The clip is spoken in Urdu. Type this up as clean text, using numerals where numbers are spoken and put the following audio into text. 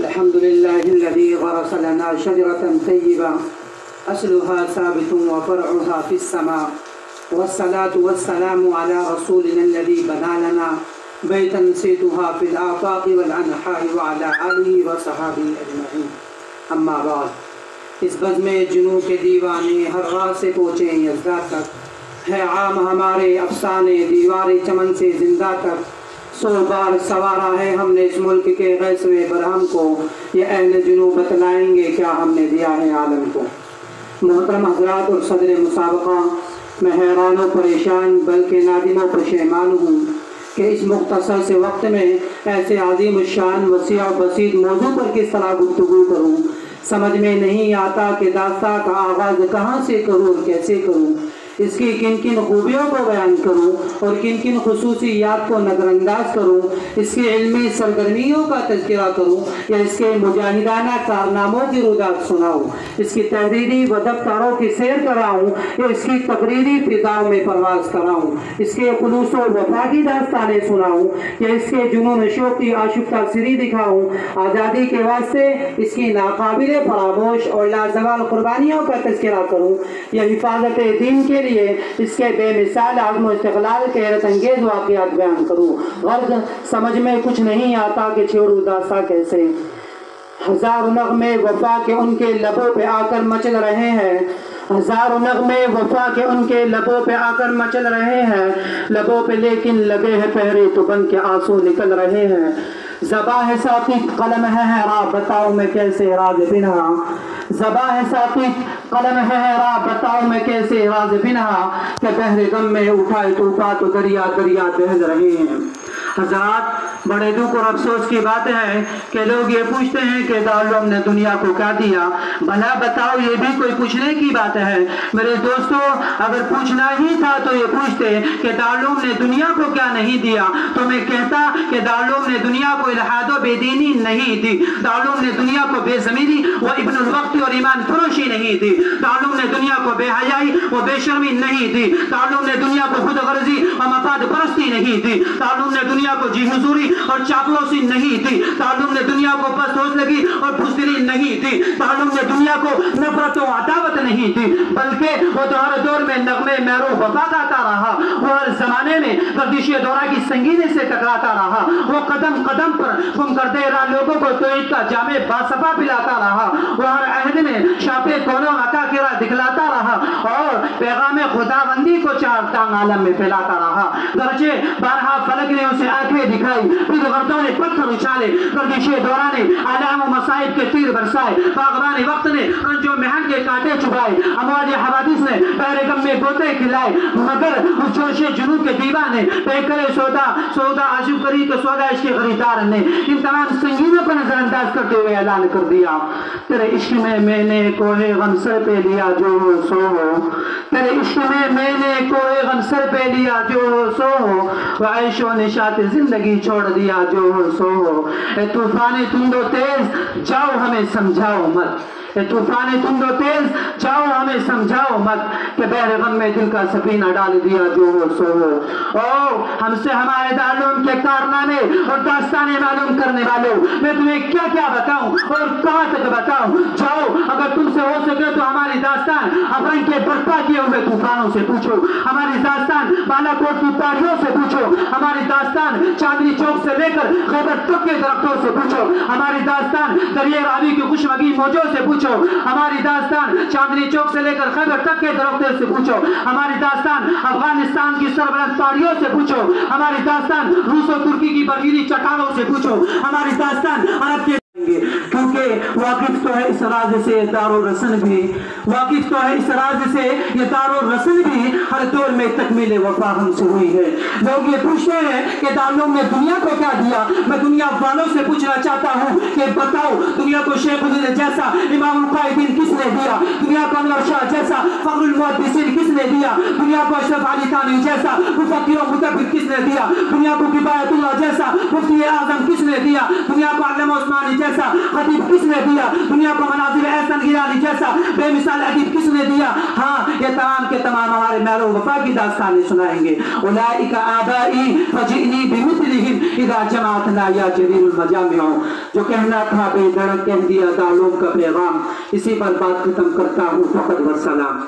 الحمد لله الذي غرس لنا شجرة طيبة أصلها ثابت وفرعها في السماء، والصلاة والسلام على رسولنا الذي بنى لنا بيتا نسيتها في الآفاق والأنحاء وعلى آله وصحابه أجمعين. اما بعد، اس بزم جنوں کے دیوانے ہر راہ سے پہنچے یزداد تک، ہے عام ہمارے افسانے دیوار چمن سے زندہ تک. 100 بار سوارا ہے ہم نے اس ملک کے غیثوِ برہم کو، یہ اہل جنوب بتلائیں گے کیا ہم نے دیا ہے عالم کو. محترم حضرات اور صدر مسابقہ، میں حیران و پریشان بلکہ نادم و پشیمان ہوں کہ اس مختصر سے وقت میں ایسے عظیم الشان وسیع و بسیط موضوع پر کس طرح گفتگو کروں. سمجھ میں نہیں آتا کہ داستاں کا آغاز کہاں سے کروں اور کیسے کروں، اس کی کن کن خوبیوں کو بیان کروں اور کن کن خصوصیات کو نظر انداز کروں، اس کی علمی سرگرمیوں کا تذکرہ کروں یا اس کے مجاہدانہ کارناموں کی رودات سناؤں، اس کی تحریری و دفتروں کی سیر کراؤں یا اس کی تقریری فضاؤں میں پرواز کراؤں، اس کے خلوص و وفا کی داستانیں سناؤں یا اس کے جنون و شوق کی آشفتہ سری دکھاؤں، آزادی کے واسطے اس کی ناقابل فراموش اور لازوال قربانیوں کا تذکرہ کروں یا حفاظت دین کے لیے اس کے بے مثال عزم و استقلال کے حیرت انگیز واقعات بیان کروں. غرض سمجھ میں کچھ نہیں آتا کہ چھوڑوں داستاں کیسے. ہزاروں نغمے وفا کے ان کے لبوں پہ آ کر مچل رہے ہیں، ہزاروں نغمے وفا کے ان کے لبوں پہ آ کر مچل رہے ہیں، لبوں پہ لیکن لگے ہیں پہرے تو بن کے آنسو نکل رہے ہیں. زباں ہے ساقی قلم ہے راہ بتاؤ میں کیسے راز بنہا، زباں ہے ساقی قلم ہے راہ بتاؤ میں کیسے راز بنہا، کہ بحر غم میں اٹھائے طوفان تو دریا دریا بہہ رہے ہیں. حضرات، بڑے دکھ اور افسوس کی بات ہے کہ لوگ یہ پوچھتے ہیں کہ دارالعلوم نے دنیا کو کیا دیا. بھلا بتاؤ، یہ بھی کوئی پوچھنے کی بات ہے؟ میرے دوستو، اگر پوچھنا ہی تھا تو یہ پوچھتے کہ دارالعلوم نے دنیا کو کیا نہیں دیا، تو میں کہتا کہ دارالعلوم نے دنیا کو الحاد و بے دینی نہیں دی، دارالعلوم نے دنیا کو بے ضمیری و ابن الوقت اور ایمان فروشی نہیں دی، دارالعلوم نے دنیا کو بے حیائی و بے شرمی نہیں دی، دارالعلوم نے دنیا کو خود غرضی و مفاد پرستی نہیں دی، دارالعلوم نے دنیا کو جی حضوری اور چاپلوسی نہیں دی، دارالعلوم نے دنیا کو پست حوصلگی اور بزدلی نہیں دی، دارالعلوم نے دنیا کو نفرت و عداوت نہیں دی، بلکہ وہ تو ہر دور میں نغمے محرو وفا گاتا رہا، وہ ہر زمانے میں گردش دورہ کی سنگینی سے ٹکراتا رہا، وہ قدم قدم پر گم کرتے رہا لوگوں کو توحید کا جامع باصفا پلاتا رہا، وہ ہر عہد میں شاپ کونوں عطا کرا دکھلاتا رہا اور پیغام خداوندی کو چار تانگ عالم میں پھیلاتا رہا. گرچہ بارہا فلک نے اسے آنکھیں دکھائی، پھر غردوں نے پتھر اچھالے، گردش دورہ نے آلام و مصائب کے تیر برسائے، باغبان وقت نے رنج و محن کے کانٹے چبھائے، امواج حوادث نے بحر غم میں گوتے کھلائے، مگر اس جوش جنون کے دیوانے پیکر سودا عاشق کری تو سودا عشق خریدار نے ان تمام سنگینوں کو نظر انداز کرتے ہوئے اعلان کر دیا. تیرے عشق میں نے کوہ غم سر پہ لیا جو ہو سو ہو، تیرے عشق میں نے کوہ غم سر پہ لیا جو ہو سو ہو، عیش و نشاط زندگی چھوڑ دیا جو ہو سو ہو. اے طوفان تند و تیز جاؤ ہمیں سمجھاؤ مت، اے طوفان تند و تیز جاؤ ہمیں سمجھاؤ مت، کہ بحر غم میں دل کا سفینہ ڈال دیا جو ہو سو ہو. او ہم سے ہمارے دارالعلوم کے کارنامے اور داستانیں معلوم کرنے والوں، میں تمہیں کیا کیا بتاؤں اور کہاں تک بتاؤں. جاؤ، اگر تم سے ہو سکے تو ہماری داستان افرنگ کے برپا کیے ہوئے طوفانوں سے پوچھو، ہماری داستان بالا کوٹ کی پہاڑیوں سے پوچھو، ہماری داستان چاندنی چوک سے لے کر خیبر تک کے درختوں سے پوچھو، ہماری داستان دریائے راوی کی خوشمگی موجوں سے پوچھو، ہماری داستان چاندنی چوک سے لے کر خیبر تک کے درختوں سے پوچھو، ہماری داستان افغانستان کی سربلند پہاڑیوں سے پوچھو، ہماری داستان روس و ترکی کی برفیلی چٹانوں سے پوچھو، ہماری داستان عرب کے، کیونکہ واقف تو ہے اس راز سے دار و رسن بھی، واقف تو ہے اس راز سے یہ دار و رسن بھی ہر دور میں تکمیل وفا ہم سے ہوئی ہے. لوگ یہ پوچھتے ہیں کہ دارالعلوم نے دنیا کو کیا دیا. میں دنیا والوں سے پوچھنا چاہتا ہوں کہ بتاؤ، دنیا کو شیخ الہند جیسا امام القائدین کس نے دیا؟ دنیا کو انور شاہ جیسا فخر المحدثین کس نے دیا؟ دنیا کو اشرف علی تھانوی جیسا مفکر و مدبر کس نے دیا؟ دنیا کو کفایت اللہ جیسا مفتی اعظم کس نے دیا؟ دنیا کو علامہ عثمانی جیسا خطیب ادیب کس نے دیا؟ دنیا کو مناظر احسن گیلانی جیسا بے مثال ادیب کس نے دیا؟ ہاں یہ تمام کے تمام ہمارے مہر و وفا کی داستانیں سنائیں گے. اولئک آبائی فجئنی بمثلہم اذا جمعتنا یا جلیل المجامع. جو کہنا تھا بے دھڑک کہہ دیا دارالعلوم کا پیغام. اسی پر بات ختم کرتا ہوں. فقط والسلام.